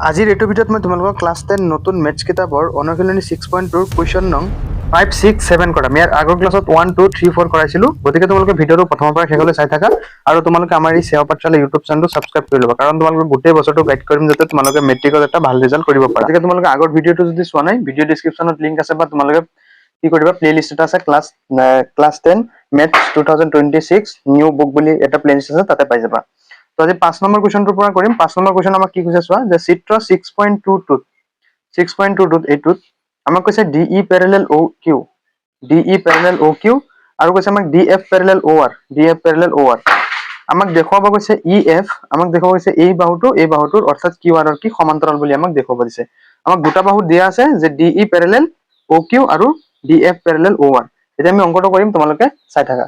আজিৰ এইটো ভিডিঅ'ত মই তোমালোকক ক্লাছ 10 নতুন মেথছ কিতাপৰ অনুশীলনী 6.2 কুৱেশ্যন নং 5, 6, 7 কৰাম। ইয়াৰ আগৰ ক্লাছত 1, 2, 3, 4 কৰাইছিলো। গতিকে তোমালোকে ভিডিঅ'টো প্ৰথমৰ পৰা শেষলৈ চাই থাকা আৰু তোমালোকে আমাৰ এই সেৱা পাঠশালা ইউটিউব চেনেলটো ছাবস্ক্ৰাইব কৰি ল'বা, কাৰণ তোমালোকে গোটেই বছৰটো গাইড কৰিম যাতে তোমালোকে মেট্ৰিকত এটা ভাল ৰিজাল্ট কৰিব পাৰা। গতিকে তোমালোকে আগৰ ভিডিঅ'টো যদি চোৱা নাই, ভিডিঅ' ডেছক্ৰিপশ্যনত লিংক আছে, বা তোমালোকে কি কৰিবা, প্লেলিষ্ট এটা আছে ক্লাছ 10 মেথছ 2026 নিউ বুক বুলি এটা প্লেলিষ্ট আছে, তাতে পাই যাবা। তো আজি 5 নম্বৰ কুৱেশ্যনটোৰ পৰা কৰিম। 5 নম্বৰ কুৱেশ্যন আমাক কি কৈছে চোৱা, যে চিত্ৰ 6.22 এইটোত আমাক কৈছে DE parallel OQ, DE parallel OQ, আৰু কৈছে আমাক DF parallel OR, DF parallel OR। আমাক দেখুৱাব কৈছে EF, আমাক দেখুৱাব কৈছে এই বাহুটোৰ অৰ্থাৎ QR কি সমান্তৰাল বুলি আমাক দেখুৱাব দিছে। আমাক দুটা বাহু দিয়া আছে যে DE পেৰেলেল OQ আৰু DF পেৰেলেল OR। এতিয়া আমি অংকটো কৰিম, তোমালোকে চাই থাকা।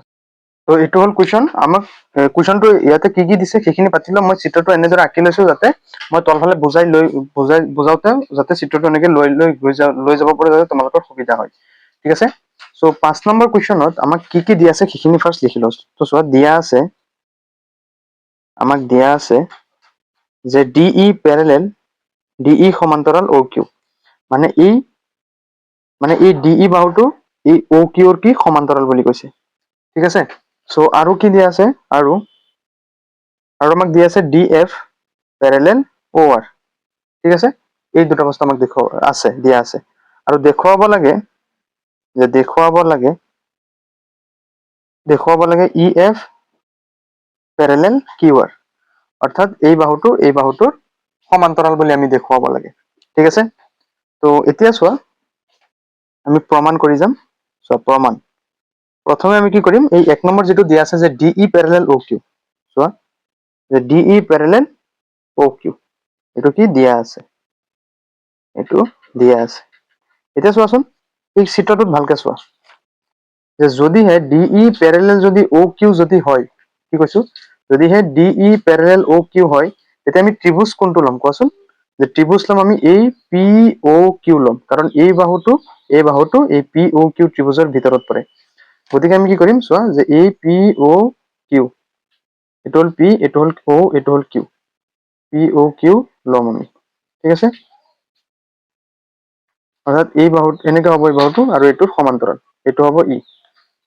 তো এইটো হ'ল কুৱেশ্যন। আমাক কুৱেশ্যনটো ইয়াতে কি কি দিছে সেইখিনি পাতি লম। মই চিত্ৰটো এনেদৰে আঁকি লৈছো যাতে মই তলফালে বুজাওতে যাতে চিত্ৰটো এনেকে লৈ যাব পৰা যাতে তোমালোকৰ সুবিধা হয়। ঠিক আছে। চ' 5 নম্বৰ কুৱেশ্যনত আমাক কি কি দিয়া আছে সেইখিনি ফাৰ্ষ্ট লিখি লৈছো। তো চোৱা, আমাক দিয়া আছে যে DE পেৰেলেল DE সমান্তৰাল OQ, মানে এই DE বাহুটো এই OQ কি সমান্তৰাল বুলি কৈছে। ঠিক আছে। চ' আৰু কি দিয়া আছে, আৰু আমাক দিয়া আছে DF পেৰেলেল OR। ঠিক আছে। এই দুটা বস্তু আমাক দিয়া আছে আৰু দেখুৱাব লাগে EF পেৰেলেল QR, অৰ্থাৎ এই বাহুটোৰ সমান্তৰাল বুলি আমি দেখুৱাব লাগে। ঠিক আছে। তো এতিয়া চোৱা, আমি প্ৰমাণ কৰি যাম। চোৱা, প্ৰমাণ প্ৰথমে আমি কি কৰিম, এই 1 নম্বৰ যেটো দিয়া আছে যে DE পেৰেলেল OQ, চোৱা যে DE পেৰেলেল OQ এইটো কি দিয়া আছে, এতিয়া চোৱাচোন, এই চিত্ৰটোত ভালকে চোৱা, যে যদিহে DE পেৰেলেল যদি OQ যদি হয়, কি কৈছো, যদিহে DE পেৰেলেল OQ হয়, তেতিয়া আমি ত্ৰিভুজ কোনটো ল'ম কোৱাচোন? যে ত্ৰিভুজ ল'ম আমি এই POQ ল'ম, কাৰণ এই বাহুটো এই POQ ত্ৰিভুজৰ ভিতৰত পৰে। গতিকে আমি কি কৰিম, চোৱা যে এই POQ, এইটো হ'ল P, এইটো হ'ল O, এইটো হ'ল Q, POQ ল'ম আমি। ঠিক আছে। অৰ্থাৎ এই বাহুত এনেকে হ'ব, এই বাহুটো আৰু এইটোৰ সমান্তৰাল, এইটো হ'ব E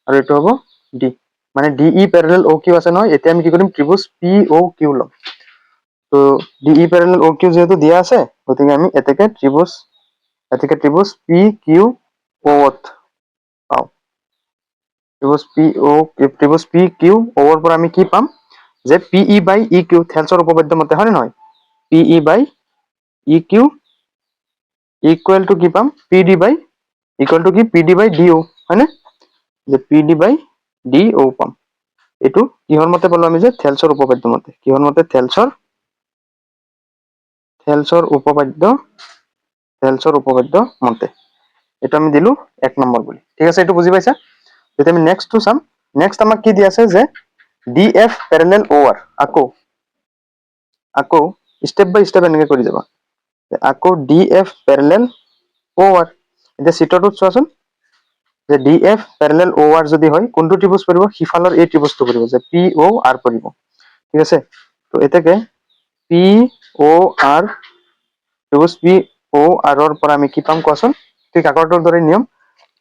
আৰু এইটো হ'ব D, মানে DE পেৰেলেল OQ আছে নহয়। এতিয়া আমি কি কৰিম, ত্ৰিভুজ POQ ল'ম। তো DE পেৰেলেল OQ যেহেতু দিয়া আছে, গতিকে আমি এতেকে ত্ৰিভুজ PQO পাওঁ। ত্ৰিভুজ PQO ৰ পৰা আমি কি পাম, যে PE বাই EQ থেলছৰ উপপাদ্য মতে, হয় নে নহয়? PE by EQ equal to কি পাম, PD বাই DO, হয়নে? যে PD বাই DO পাম। এইটো কিহৰ মতে পালো আমি, যে থেলছৰ উপপাদ্য মতে। কিহৰ মতে? থেলছৰ উপপাদ্য মতে। এইটো আমি দিলো 1 নম্বৰ বুলি। ঠিক আছে, এইটো বুজি পাইছা? তেতিয়া আমি নেক্সটটো চাম। নেক্সট আমাক কি দিয়া আছে, যে DF পেৰেলেল OR, আকৌ ষ্টেপ বাই ষ্টেপ এনেকে কৰি যাবা। আকৌ DF পেৰেলেল OR। এতিয়া চিত্ৰটোত চোৱাচোন, যে DF পেৰেলেল OR যদি হয়, কোনটো ত্ৰিভুজ পৰিব? সিফালৰ এই ত্ৰিভুজটো পৰিব, যে POR পৰিব। ঠিক আছে। তো এতেকে POR, ত্ৰিভুজ POR ৰ পৰা আমি কি পাম কোৱাচোন? ঠিক আগৰটোৰ দৰে নিয়ম,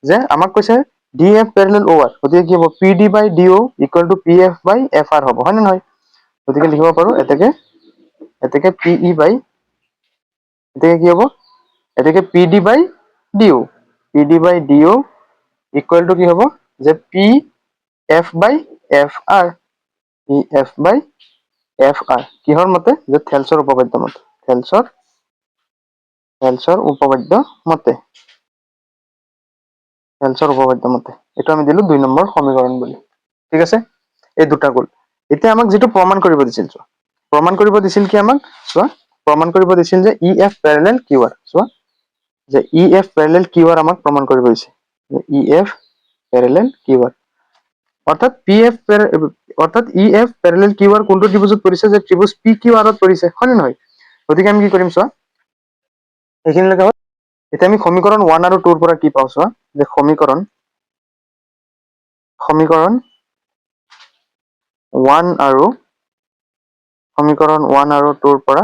যে আমাক কৈছে DF পেৰেলেল OR, গতিকে কি হ'ব, PD by DO equal to PF by FR হ'ব, হয় নে নহয়? গতিকে লিখিব পাৰো এতেকে PE বাই, এতেকে কি হ'ব, এতেকে PD by DO equal to কি হ'ব, যে PF বাই FR, কিহৰ মতে? যে থেলছৰ উপপাদ্য মতে, এইটো আমি দিলো 2 নম্বৰ সমীকৰণ বুলি। ঠিক আছে। এই দুটা গ'ল। এতিয়া আমাক যেটো প্ৰমাণ কৰিব দিছিল, চোৱা, কি আমাক, চোৱা, প্ৰমাণ কৰিব দিছিল যে EF পেৰেলেল QR, চোৱা, যে EF পেৰেলেল QR আমাক প্ৰমাণ কৰিব দিছে, যে EF পেৰেলেল QR, অৰ্থাৎ EF পেৰেলেল QR কোনটো ত্ৰিভুজত পৰিছে? যে ত্ৰিভুজ PQR ত পৰিছে, হয় নে নহয়? গতিকে আমি কি কৰিম, চোৱা, এইখিনিলৈকে হ'ল। এতিয়া আমি সমীকৰণ 1 আৰু 2 ৰ পৰা কি পাওঁ, চোৱা, যে সমীকৰণ 1 আৰু 2 ৰ পৰা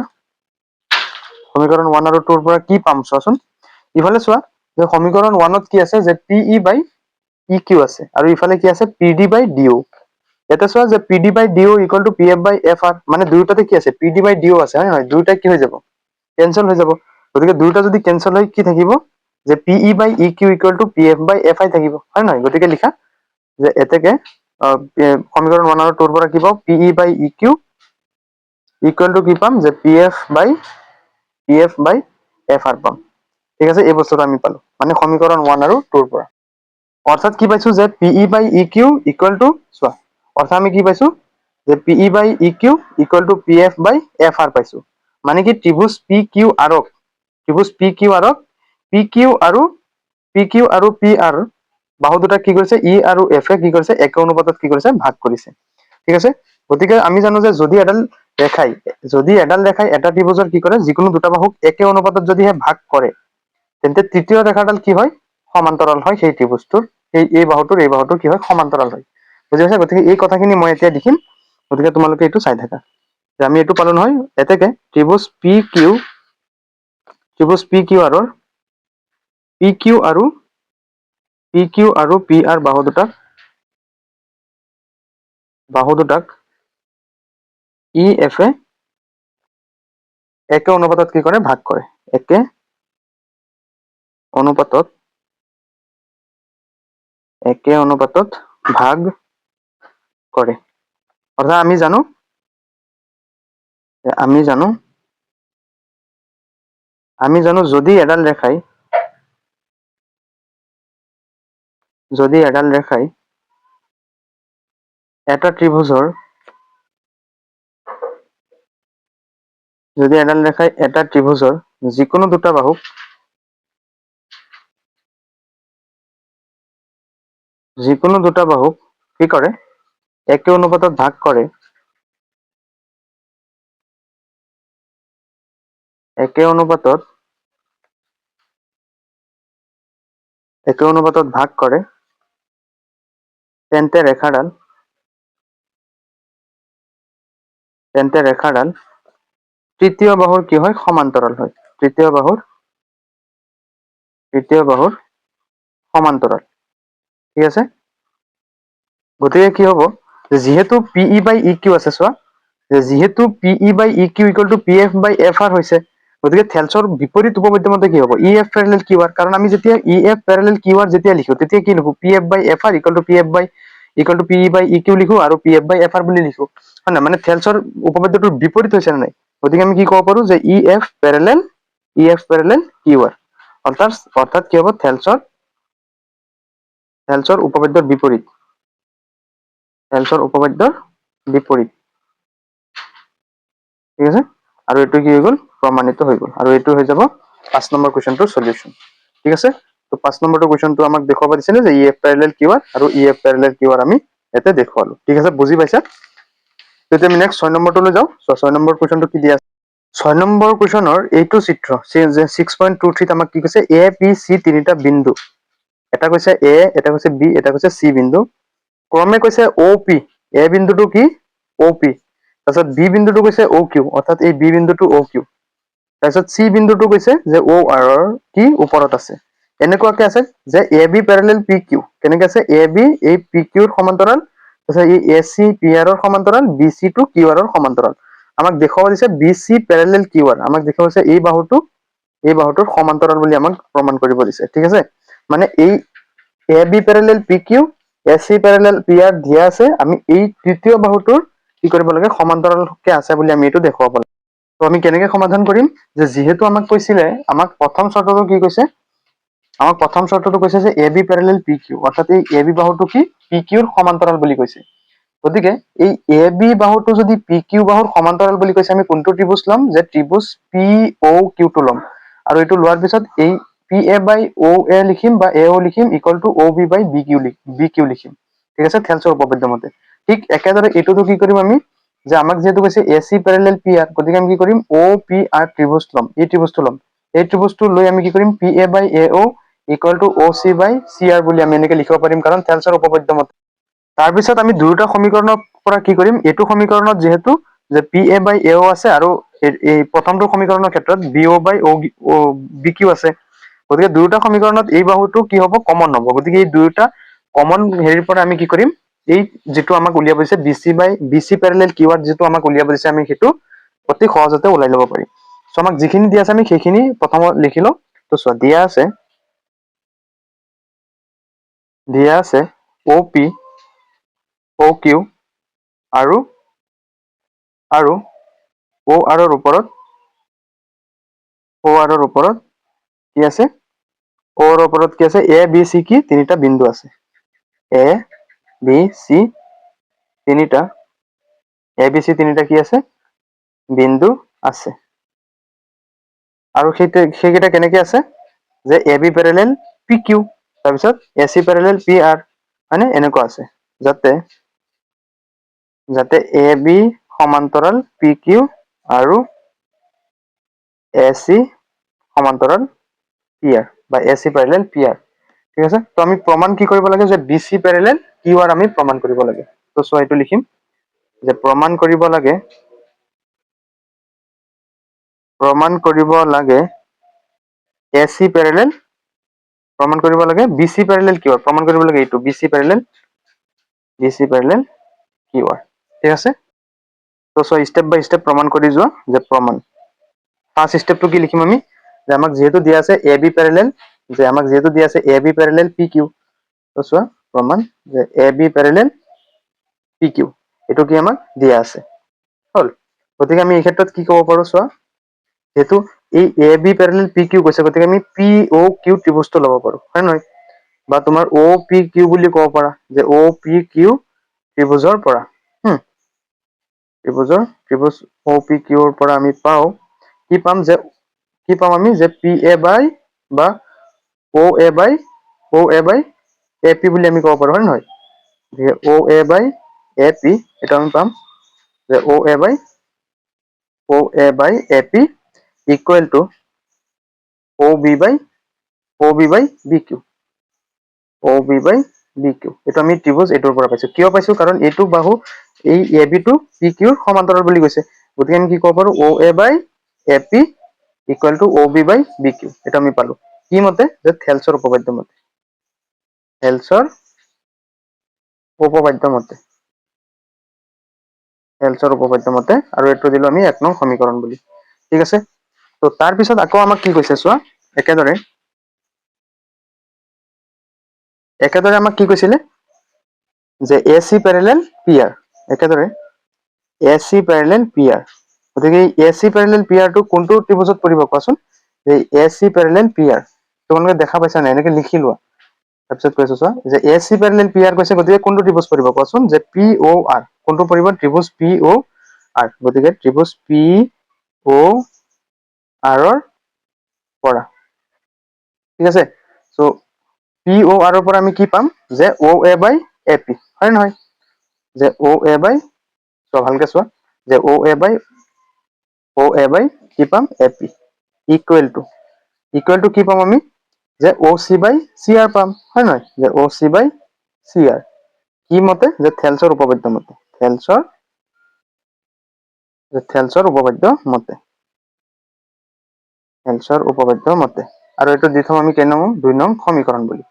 সমীকৰণ 1 আৰু 2 ৰ পৰা কি পাম চোৱাচোন ইফালে চোৱা যে সমীকৰণ 1 ত কি আছে যে PE বাই EQ আছে আৰু ইফালে কি আছে PD বাই DO এটা চোৱা যে PD by DO equal to PF by FR মানে দুইটাতে কি আছে PD বাই DO আছে হয় নহয় দুইটা কি হৈ যাব ক্যান্সেল হৈ যাব গতিকে দুইটা যদি ক্যান্সেল হয় কি থাকিব যে PE by EQ equal to PF by FI থাকিব হয় নহয় গতিকে লিখা যে এতেকে সমীকরণ 1 আৰু 2 ৰ পৰা কি পাম PE by EQ equal to কি পাম যে PF বাই FR পাম ঠিক আছে এই বস্তুটো আমি পালো মানে সমীকরণ 1 আৰু 2 ৰ পৰা অৰ্থাৎ কি পাইছো যে PE by EQ equal to চোৱা অর্থাৎ আমি কি পাইছো যে PE by EQ equal to PF by FR পাইছো মানে কি ত্রিভুজ PQ আৰু PR বাহু দুটা কি কৰিছে E আৰু F এ কি কৰিছে একে অনুপাতত কি কৰিছে ভাগ কৰিছে ঠিক আছে গতিকে আমি জানো যে যদি এডাল ৰেখাই এটা ত্ৰিভুজৰ কি কৰে যিকোনো দুটা বাহুক একে অনুপাতত যদি ভাগ কৰে তেন্তে তৃতীয় ৰেখাডাল কি হয় সমান্তৰাল হয় সেই ত্ৰিভুজটোৰ এই বাহুটোৰ কি হয় সমান্তৰাল হয় বুজি পাইছা গতিকে এই কথাখিনি মই এতিয়া দেখিম গতিকে তোমালোকে এইটো চাই থাকা যে আমি এইটো পালো নহয় এতেকে ত্রিভুজ PQ আৰু PR বাহু দুটাক EF এ একে অনুপাতত কি কৰে ভাগ কৰে একে অনুপাতত ভাগ কৰে অৰ্থাৎ আমি জানো যদি এডাল ৰেখায় এটা ত্ৰিভুজৰ যিকোনো দুটা বাহুক কি কৰে একে অনুপাতত ভাগ কৰে তেন্তে ৰেখাডাল তৃতীয় বাহুৰ কি হয় সমান্তৰাল হয় তৃতীয় বাহুৰ সমান্তৰাল ঠিক আছে গতিকে কি হ'ব যেহেতু PE বাই EQ আছে চোৱা যেহেতু PE by EQ equal to PF by FR হৈছে গতিকে থেলছৰ বিপৰীত উপপাদ্য কি হ'ব EF প্যাৰেলাল QR কাৰণ আমি যেতিয়া EF প্যাৰেলাল QR যেতিয়া লিখো তেতিয়া কি লিখো PF by FR equal to PE by EQ লিখো আৰু PF বাই FR বুলি লিখো হয় না মানে থেলছৰ উপপাদ্যটোৰ বিপৰীত হৈছে নাই গতিকে আমি কি ক'ব পাৰো যে EF প্যাৰেলাল QR অৰ্থাৎ কি হ'ব থেলছৰ উপপাদ্যৰ বিপৰীত ঠিক আছে আৰু এটো কি হৈ গল প্ৰমাণিত হৈ গল আৰু এটো হৈ যাব 5 নম্বৰ কোৱেশ্চনটোৰ সলিউশন ঠিক আছে তো 5 নম্বৰটো কোৱেশ্চনটো আমাক দেখাব দিছিল যে EF প্যাৰেলাল QR আৰু EF প্যাৰেলাল QR আমি এতে দেখুৱালো ঠিক আছে বুজি পাইছা তো আমি নেক্সট 6 নম্বৰটো যাও সো 6 নম্বৰ কোৱেশ্চনটো কি দিয়া 6 নম্বৰ কোৱেশ্চনৰ এইটো চিত্ৰ যে 6.23 ত আমাক কি কৈছে A B C তিনিটা বিন্দু এটা কৈছে A এটা কৈছে B এটা কৈছে C বিন্দু ক্ৰমে কৈছে OP A বিন্দুটো কি OP তাৰপিছত B বিন্দুটো কৈছে OQ অৰ্থাৎ এই B বিন্দুটো OQ তাৰপিছত C বিন্দুটো কৈছে যে OR ৰ কি ওপৰত আছে এনেকুৱাকে আছে যে AB প্যাৰেলাল PQ কেনেকৈ আছে AB এই PQ ৰ সমান্তৰাল তাৰপিছত এই AC PR ৰ সমান্তৰাল BC টু QR ৰ সমান্তৰাল আমাক দেখুৱা দিছে BC প্যাৰেলাল QR আমাক দেখুৱা হৈছে এই বাহুটোৰ সমান্তৰাল বুলি আমাক প্ৰমাণ কৰিব দিছে ঠিক আছে মানে এই AB Pyarelal PQ AC Pyarelal PR দিয়া আছে আমি এই তৃতীয় বাহুটোৰ কি কৰিব লাগে সমান্তৰালকে আছে বুলি আমি এটো দেখুৱাব লাগে তো আমি কেনেকৈ সমাধান কৰিম যে যেহেতু আমাক কৈছিলে আমাক প্ৰথম শৰ্তটো কি কৈছে যে AB প্যাৰেলাল PQ অৰ্থাৎ এই AB বাহুটো কি PQ ৰ সমান্তৰাল বুলি কৈছে গতিকে এই AB বাহুটো যদি PQ বাহুৰ সমান্তৰাল বুলি কৈছে আমি কোনটো ত্ৰিভুজ লম যে ত্ৰিভুজ POQ টো লম আৰু এটো লোৱাৰ পিছত এই PA বাই OA লিখিম বা AO লিখিম equal to OB by BQ লিখিম ঠিক আছে থেলছৰ উপপাদ্য মতে ঠিক একেদৰে এটোটো কি কৰিম আমি যে আমাক যেহেতু কৈছে AC প্যাৰেলাল PR গতিকে আমি কি কৰিম OPR ত্ৰিভুজ লম এই ত্ৰিভুজটো লৈ আমি কি কৰিম PA by AO equal to OC by CR বুলি আমি এনেকৈ লিখিব পাৰিম কাৰণ থেলছৰ উপপাদ্য মতে তাৰ পিছত আমি দুটা সমীকৰণৰ পৰা কি কৰিম এটো সমীকৰণত যেহেতু যে PA বাই AO আছে আৰু এই প্ৰথমটো সমীকৰণৰ ক্ষেত্ৰত BO/BQ আছে, গতিকে দুয়োটা সমীকৰণত এই বাহুটো কি হ'ব কমন হ'ব, গতিকে এই দুয়োটা কমন হেৰিৰ পৰা আমি কি কৰিম, এই যেটো আমাক উলিয়াব দিছে BC প্যাৰেলাল QR যেটো আমাক উলিয়াব দিছে আমি সেইটো অতি সহজতে ওলাই ল'ব পাৰিম। সো আমাক যিখিনি দিয়া আছে আমি সেইখিনি প্ৰথমত লিখি লওঁ। তো চোৱা দিয়া আছে OP OQ আৰু OR ৰ ওপৰত কি আছে, O ৰ ওপৰত কি আছে, A B C কি তিনিটা বিন্দু আছে, A B C তিনিটা তিনিটা কি আছে বিন্দু আছে। আৰু সেইকেইটা কেনেকে আছে যে AB প্যাৰেলাল PQ, তাৰপিছত AC প্যাৰেলাল PR, মানে এনেকুৱা আছে যাতে AB সমান্তৰাল PQ আৰু AC সমান্তৰাল PR বা AC প্যাৰেলাল PR, ঠিক আছে। তো আমি প্ৰমাণ কি কৰিব লাগে যে BC প্যাৰেলাল QR আমি প্ৰমাণ কৰিব লাগে। তো সো এইটো লিখিম যে প্ৰমাণ কৰিব লাগে AC প্যাৰেলাল, প্ৰমাণ কৰিব লাগে BC প্যাৰেলাল QR, প্ৰমাণ কৰিব লাগে এইটো BC প্যাৰেলাল QR, ঠিক আছে। তো সো স্টেপ বাই স্টেপ প্ৰমাণ কৰি যোৱা যে প্ৰমাণ। ফার্স্ট স্টেপটো কি লিখিম আমি, যে আমাক যেহেতু দিয়া আছে AB প্যাৰেলাল PQ, তো চোৱা প্ৰমাণ যে AB প্যাৰেলাল PQ এটো কি আমাক দিয়া আছে হল। গতিকে আমি এই ক্ষেত্ৰত কি ক'ব পাৰো চোৱা, যেহেতু এই AB প্যাৰেলাল PQ কৈছে গতিকে আমি POQ ত্ৰিভুজটো ল'ব পাৰো, হয় নহয়, বা তোমাৰ OPQ বুলি ক'ব পাৰা যে OPQ ত্ৰিভুজৰ পৰা ত্ৰিভুজ OPQ ৰ পৰা আমি কি পাম আমি যে PA বাই বা OA বাই AP বুলি আমি ক'ব পাৰো, হয় নহয়, যে OA বাই AP এটা আমি পাম যে OA by AP equal to OB by BQ, এইটো আমি ত্ৰিভুজ এইটোৰ পৰা পাইছো। কিয় পাইছো, কাৰণ এইটো বাহু এই AB টো PQ ৰ সমান্তৰাল বুলি কৈছে, গতিকে আমি কি ক'ব পাৰো OA by AP equal to OB by BQ, এটা আমি পালো কি মতে, যে থেলছৰ উপপাদ্য মতে, আৰু এইটো দিলো আমি 1 নং সমীকৰণ বুলি, ঠিক আছে। তো তাৰ পিছত আকৌ আমাক কি কৈছে চোৱা, একেদৰে আমাক কি কৈছিলে যে AC প্যাৰেলাল PR, একেদৰে AC প্যাৰেলাল PR, গতিকে AC প্যাৰেলাল PR টো কোনটো ত্ৰিভুজত পৰিব কোৱাচোন, যে AC প্যাৰেলাল PR তোমালোকে দেখা পাইছা নাই, এনেকে লিখি লোৱা। তাৰপিছত কৈছো চোৱা যে AC প্যাৰেলাল PR কৈছে, গতিকে কোনটো ত্ৰিভুজ পৰিব কোৱাচোন, যে POR, কোনটো পৰিব ত্ৰিভুজ POR, গতিকে ত্ৰিভুজ POR ৰ পৰা, ঠিক আছে। সো POR ৰ পৰা আমি কি পাম, যে OA বাই AP, হয় নহয়, যে OA বাই, চোৱা ভালকে চোৱা, যে OA বাই কি পাম AP ইকুৱেল টু কি পাম আমি, যে OC বাই CR পাম, হয় নহয়, যে OC বাই CR কি মতে, যে থেলছৰ উপপাদ্য মতে, থেলছৰ উপপাদ্য মতে, আৰু এইটো দি থম আমি 2 নং সমীকৰণ বুলি,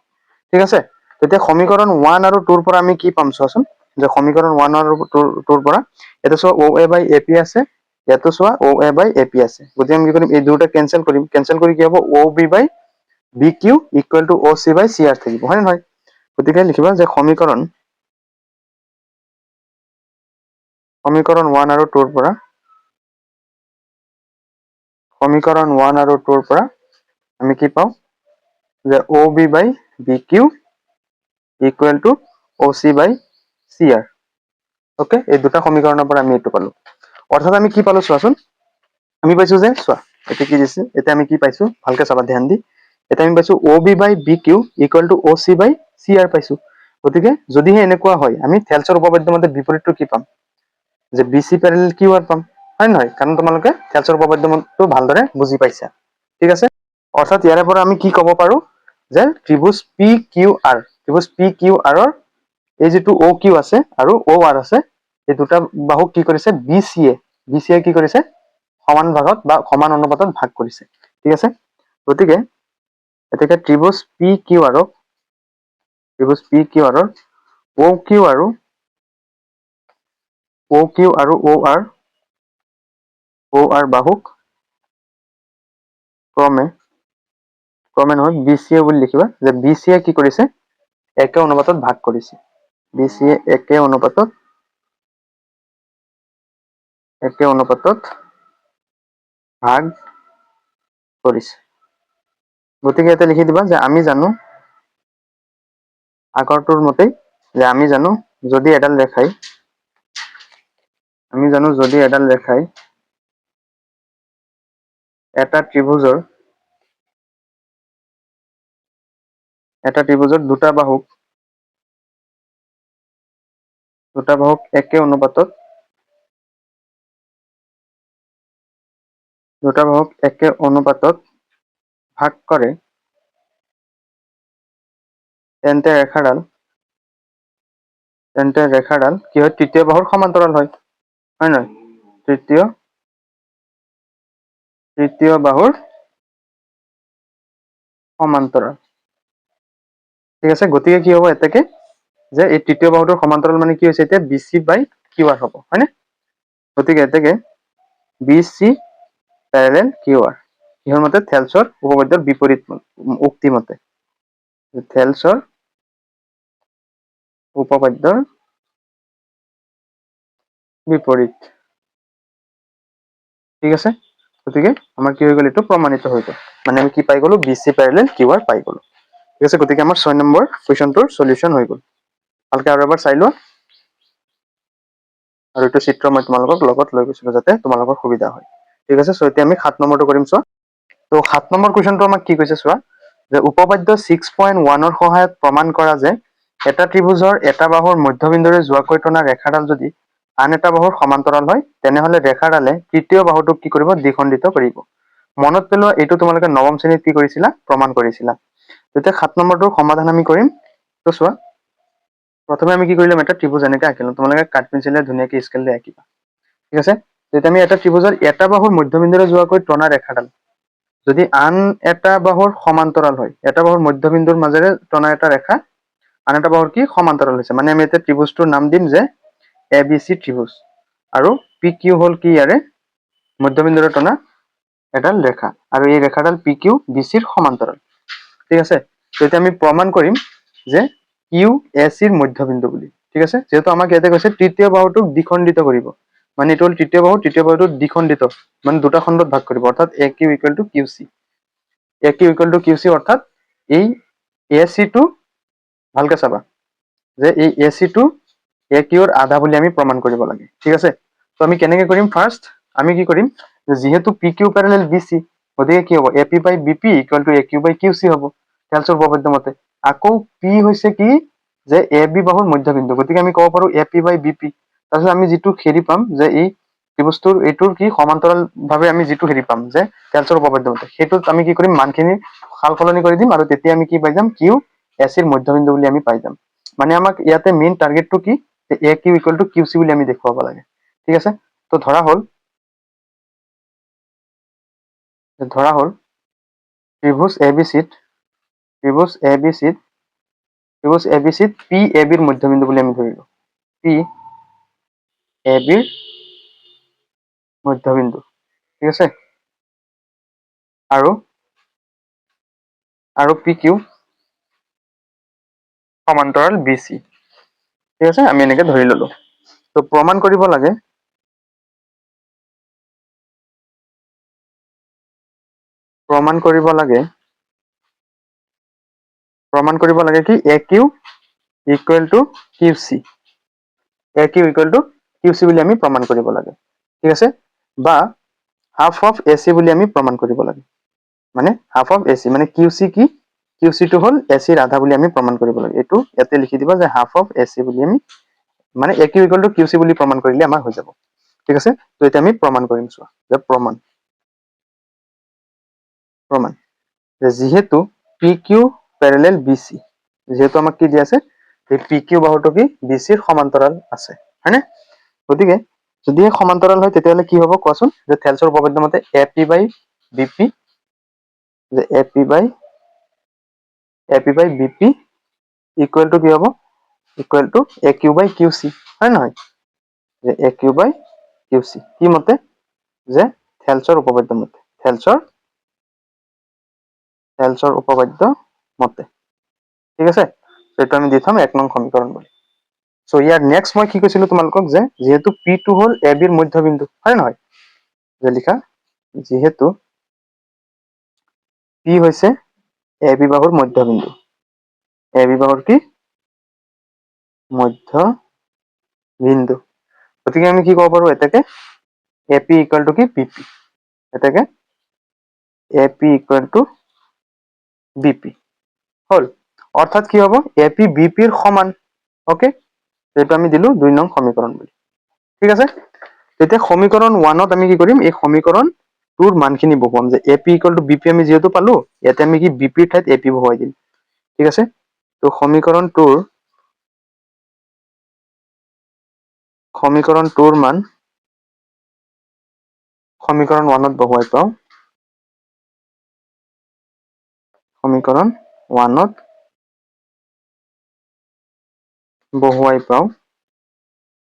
ঠিক আছে। তেতিয়া সমীকৰণ 1 আৰু 2 ৰ পৰা আমি কি পাম চোৱাচোন, যে সমীকৰণ 1 আৰু 2 ৰ পৰা এটা চোৱা OA বাই AP আছে, ইয়াতো চোৱা OA বাই AP আছে, গতিকে আমি কি কৰিম, এই দুটা কেনসেল কৰি কি হ'ব OB by BQ equal to OC by CR থাকিব, হয় নহয়। গতিকে লিখিবা যে সমীকৰণ 1 আৰু 2 ৰ পৰা আমি কি পাওঁ, যে OB by BQ equal to OC by CR, okay. এই দুটা সমীকৰণৰ পৰা আমি এইটো পালো, অৰ্থাৎ আমি কি পালো চোৱাচোন, আমি পাইছো যে চোৱা এতিয়া কি দিছে, এতিয়া আমি কি পাইছো ভালকে চাবা ধ্যান দি, এতিয়া আমি পাইছো OB by BQ equal to OC by CR পাইছো। গতিকে যদিহে এনেকুৱা হয়, আমি থেলছৰ উপপাদ্য মতে বিপৰীতটো কি পাম, যে BC প্যাৰেলাল QR পাম, হয় নহয়, কাৰণ তোমালোকে থেলছৰ উপপাদ্যটো ভালদৰে বুজি পাইছা, ঠিক আছে। অৰ্থাৎ ইয়াৰে পৰা আমি কি ক'ব পাৰো, যে ত্ৰিভুজ PQR ৰ এই যেটো OQ আছে আৰু OR আছে, এই দুটা বাহুক কি কৰিছে BCA কি কৰিছে সমান ভাগত বা সমান অনুপাতত ভাগ কৰিছে ঠিক আছে গতিকে এতেকে ত্ৰিভুজ PQ আৰু OQ আৰু OR বাহুক ক্ৰমে নহয় BCA বুলি লিখিবা যে BCA কি কৰিছে একে অনুপাতত ভাগ কৰিছে BCA একে অনুপাতত ভাগ কৰিছে গতিকে এটা লিখি দিবা যে আমি জানো আগৰটোৰ মতেই যে আমি জানো যদি এডাল ৰেখাই এটা ত্ৰিভুজৰ দুটা বাহুক একে অনুপাতত ভাগ কৰে তেন্তে ৰেখাডাল কি হয় তৃতীয় বাহুৰ সমান্তৰাল হয় নহয় তৃতীয় বাহুৰ সমান্তৰাল ঠিক আছে গতিকে কি হ'ব এতেকে যে এই তৃতীয় বাহুটোৰ সমান্তৰাল মানে কি হৈছে এতিয়া BC বাই QR হ'ব হয়নে গতিকে এতেকে BC প্যারেলাল QR ইহৰ মতে থেলছৰ উপপাদ্যৰ বিপৰীত উক্তি মতে থেলছৰ উপপাদ্যৰ বিপৰীত ঠিক আছে গতিকে আমাৰ কি হৈ গ'ল এইটো প্ৰমাণিত হৈ গ'ল মানে আমি কি পাই গ'লো BC প্যারেলাল QR পাই গ'লো ঠিক আছে গতিকে আমাৰ 6 নম্বৰ কোৱেশ্চনটোৰ সলিউশন হৈ গ'ল ভালকে আৰু এবাৰ চাই লোৱা আৰু এইটো চিত্ৰ মই তোমালোকক লগত লৈ গৈছিলো যাতে তোমালোকৰ সুবিধা হয় ঠিক আছে সো এতিয়া আমি 7 নম্বৰটো কৰিম চোৱা তো 7 নম্বৰ কোৱেশ্চনটো আমাক কি কৈছে চোৱা যে উপপাদ্য 6.1 ৰ সহায়ত প্ৰমাণ কৰা যে এটা ত্ৰিভুজৰ এটা বাহুৰ মধ্যবিন্দুৰে যোৱাকৈ টনা ৰেখাডাল যদি আন এটা বাহুৰ সমান্তৰাল হয় তেনেহলে ৰেখাডালে তৃতীয় বাহুটোক কি কৰিব দ্বিখণ্ডিত কৰিব মনত পেলোৱা এইটো তোমালোকে নৱম শ্ৰেণীত কি কৰিছিলা প্ৰমাণ কৰিছিলা তেতিয়া 7 নম্বৰটোৰ সমাধান আমি কৰিম তো চোৱা প্ৰথমে আমি কি কৰিলাম এটা ত্ৰিভুজ এনেকৈ আঁকিলাম তোমালোকে কাঠ পেঞ্চিলে ধুনীয়াকৈ স্কেল দি আঁকিবা ঠিক আছে তেতিয়া আমি এটা ত্ৰিভুজৰ এটা বাহুৰ মধ্যবিন্দুৰে যোৱাকৈ টনা ৰেখাডাল যদি আন এটা বাহুৰ সমান্তৰাল হয় এটা বাহুৰ মধ্যবিন্দুৰ মাজেৰে টনা এটা ৰেখা আন এটা বাহুৰ কি সমান্তৰাল হৈছে মানে আমি এটা ত্ৰিভুজটোৰ নাম দিম যে ABC ত্ৰিভুজ আৰু PQ হল কি ইয়াৰে মধ্যবিন্দুৰে টনা এডাল ৰেখা আৰু এই ৰেখাডাল PQ BCৰ সমান্তৰাল ঠিক আছে তেতিয়া আমি প্ৰমাণ কৰিম যে QAC ৰ মধ্যবিন্দু বুলি ঠিক আছে যেহেতু আমাক ইয়াতে কৈছে তৃতীয় বাহুটোক দ্বিখণ্ডিত কৰিব মানে এটো হল তৃতীয় বাহুটো দ্বিখণ্ডিত মানে দুটা খণ্ডত ভাগ কৰিব অৰ্থাৎ AQ = QC অৰ্থাৎ এই AC টো ভালকে চাবা যে এই AC টো AQ ৰ আধা বুলি আমি প্ৰমাণ কৰিব লাগে ঠিক আছে তো আমি কেনেকৈ কৰিম ফাৰ্স্ট আমি কি কৰিম যেহেতু PQ প্যারেলাল BC গতিকে কি হ'ব AP বাই BP = AQ বাই QC হ'ব থেলছৰ উপপাদ্য মতে আকৌ P হৈছে কি যে AB বাহুৰ মধ্যবিন্দু গতিকে আমি ক'ব পাৰো AP বাই BP তাৰপিছত আমি যেটো হেৰি পাম যে এই ত্ৰিভুজটোৰ এইটোৰ কি সমান্তৰাল ভাৱে আমি যেটো হেৰি পাম যে থেলছৰ উপপাদ্য মতে হেতুত আমি কি কৰিম মানখিনি সালসলনি কৰি দিম আৰু তেতিয়া আমি কি পাই যাম QAC ৰ মধ্যবিন্দু বুলি আমি পাই যাম মানে আমাক ইয়াতে মেইন টাৰ্গেটটো কি যে AQ = QC বুলি আমি দেখুৱাব লাগে ঠিক আছে তো ধৰা হল ত্ৰিভুজ ABC ত PAB ৰ মধ্যবিন্দু বুলি আমি ধৰিলো PAB ৰ মধ্যবিন্দু ঠিক আছে আৰু PQ সমান্তৰাল BC ঠিক আছে আমি এনেকে ধৰি ললো তো প্ৰমাণ কৰিব লাগে কি AQ = QC বুলি আমি প্ৰমাণ কৰিব লাগে ঠিক আছে বা হাফ অফ AC বুলি আমি প্ৰমাণ কৰিব লাগে মানে হাফ অফ AC মানে QC কি QC টো হল AC ৰ আধা বুলি আমি প্ৰমাণ কৰিব লাগে এইটো ইয়াতে লিখি দিবা যে হাফ অফ AC বুলি আমি মানে AQ = QC বুলি প্ৰমাণ কৰিলে আমাৰ হৈ যাব ঠিক আছে তো এটা আমি প্ৰমাণ কৰিম চোৱা যে প্ৰমাণ যেহেতু PQ প্যারেলাল BC যেহেতু আমাক কি দি আছে এই PQ বাহুটো কি BC ৰ সমান্তৰাল আছে হয়নে গতিকে যদি সমান্তৰাল হয় তেতিয়াহ'লে কি হ'ব কোৱাচোন, যে থেলছৰ উপপাদ্য মতে AP বাই BP, যে AP by BP equal to কি হ'ব, ইকুৱেল টু AQ বাই QC, হয় নহয়, যে AQ বাই QC কি মতে, যে থেলছৰ উপপাদ্য মতে, থেলছৰ উপপাদ্য মতে, ঠিক আছে। এইটো আমি দি থম 1 নং সমীকৰণ বুলি। সো ইয়াৰ নেক্সট মই কি কৈছিলো তোমালোকক, যে যেহেতু P2 হল AB ৰ মধ্যবিন্দু, হয় নহয়, যে লিখা যেহেতু P হৈছে AB বাহুৰ মধ্যবিন্দু, AB বাহুৰ কি মধ্যবিন্দু, গতিকে আমি কি ক'ব পাৰো এটাকে AP ইকুৱেল টু কি BP, এটাকে AP ইকুৱেল টু BP হল, অৰ্থাৎ কি হব AP BP ৰ সমান, ওকে, যেটা আমি দিলো 2 নং সমীকৰণ বুলি, ঠিক আছে। তেতিয়া সমীকৰণ 1ত আমি কি কৰিম, এই সমীকৰণ 2ৰ মানখিনি বহুৱাম, যে AP ইকুৱেল টু BP আমি যেহেতু পালো, ইয়াতে আমি কি BP ৰ ঠাইত AP বহুৱাই দিম, ঠিক আছে। তো সমীকৰণ 2ৰ মান সমীকৰণ 1ত বহুৱাই পাওঁ, সমীকৰণ 1ত বহুৱাই পাওঁ,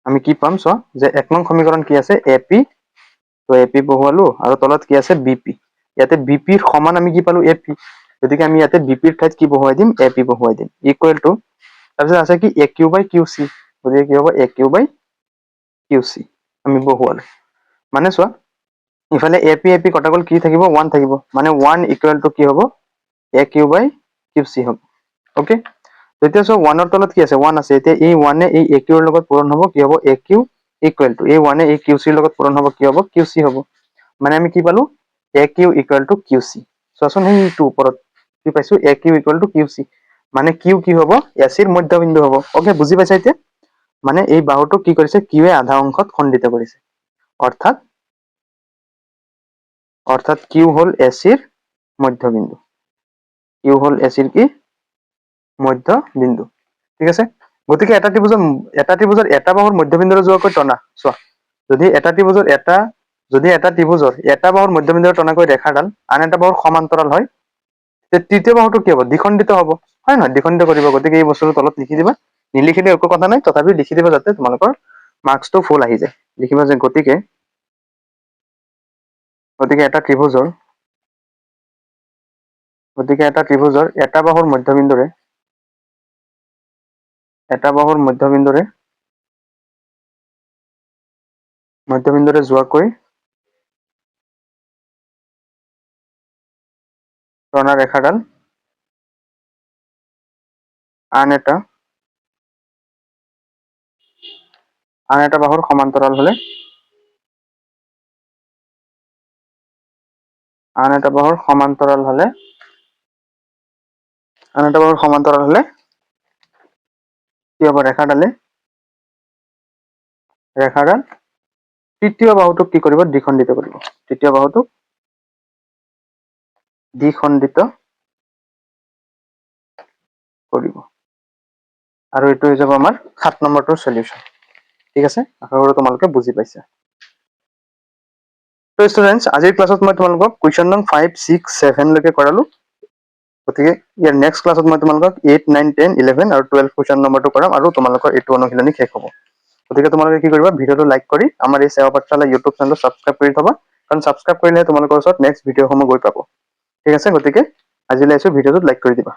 আমি কি পাম চোৱা, যে 1 নং সমীকৰণ কি আছে AP, তো AP বহুৱালো, আৰু তলত কি আছে BP, ইয়াতে BP ৰ সমান আমি কি পালো AP, গতিকে আমি ইয়াতে BP ৰ ঠাইত কি বহুৱাই দিম, AP বহুৱাই দিম, ইকুৱেল টু তাৰপিছত আছে কি AQ বাই QC, গতিকে কি হ'ব AQ বাই QC আমি বহুৱালো, মানে চোৱা ইফালে AP কটা গ'ল, কি থাকিব 1 থাকিব, মানে 1 ইকুৱেল টু কি হ'ব AQ বাই QC হ'ব, ওকে। তেতিয়া চোৱা 1ৰ তলত কি আছে 1 আছে, এতিয়া এই 1 এই AQ ৰ লগত পূৰণ হ'ব, কি হ'ব AQ ইকুৱেল টু এই 1 এই QC ৰ লগত পূৰণ হ'ব, কি হ'ব QC হ'ব, মানে আমি কি পালো AQ ইকুৱেল টু QC, চোৱাচোন সেইটো ওপৰত কি পাইছো AQ ইকুৱেল টু QC, মানে Q কি হ'ব AC ৰ মধ্যবিন্দু হ'ব, ওকে বুজি পাইছা এতিয়া, মানে এই বাহুটো কি কৰিছে Q এ আধা অংশত খণ্ডিত কৰিছে, অৰ্থাৎ Q হল AC ৰ মধ্যবিন্দু, Q হল AC ৰ কি মধ্যবিন্দু, ঠিক আছে। গতিকে এটা ত্ৰিভুজৰ এটা বাহুৰ মধ্যবিন্দুৰে যোৱাকৈ টনা, চোৱা যদি এটা ত্ৰিভুজৰ এটা বাহুৰ মধ্যবিন্দুৰে টনাকৈ ৰেখাডাল আন এটা বাহুৰ সমান্তৰাল হয়, তৃতীয় বাহুটো কি হ'ব দ্বিখণ্ডিত হ'ব, হয় নহয়, দ্বিখণ্ডিত কৰিব, গতিকে এই বস্তুটো তলত লিখি দিবা, নিলিখিলে একো কথা নাই, তথাপি লিখি দিবা যাতে তোমালোকৰ মাৰ্কসটো ফুল আহি যায়, লিখিবা যে গতিকে এটা ত্ৰিভুজৰ এটা বাহুৰ মধ্যবিন্দুৰে যোৱাকৈ টনা ৰেখাডাল আন এটা বাহুৰ সমান্তৰাল হলে আন এটা বাহুৰ সমান্তৰাল হলে কি হ'ব, ৰেখাডাল তৃতীয় বাহুটোক কি কৰিব দ্বিখণ্ডিত কৰিব, তৃতীয় বাহুটোক দ্বিখণ্ডিত কৰিব, আৰু এইটো হৈ যাব আমাৰ 7 নম্বৰটোৰ সলিউশন, ঠিক আছে। আশা কৰো তোমালোকে বুজি পাইছা। তো ষ্টুডেন্টস আজিৰ ক্লাছত মই তোমালোকক কুৱেশ্যন নং 5 6 7 লৈকে কৰালো, গতিকে ইয়াৰ নেক্সট ক্লাছত মই তোমালোকক 8 9 10 11 আৰু 12 কুৱেশ্যন নম্বৰটো কৰাম, আৰু তোমালোকৰ এইটো অনুশীলনী শেষ হ'ব। গতিকে তোমালোকে কি কৰিবা, ভিডিঅ'টো লাইক কৰি আমাৰ এই সেৱা পাঠশালা ইউটিউব চেনেলটো সাবস্ক্ৰাইব কৰি থবা, কাৰণ সাবস্ক্ৰাইব কৰিলে তোমালোকৰ ওচৰত নেক্সট ভিডিঅ'সমূহ গৈ পাব, ঠিক আছে। গতিকে আজিলৈ আহিছো, ভিডিঅ'টোত লাইক কৰি দিবা।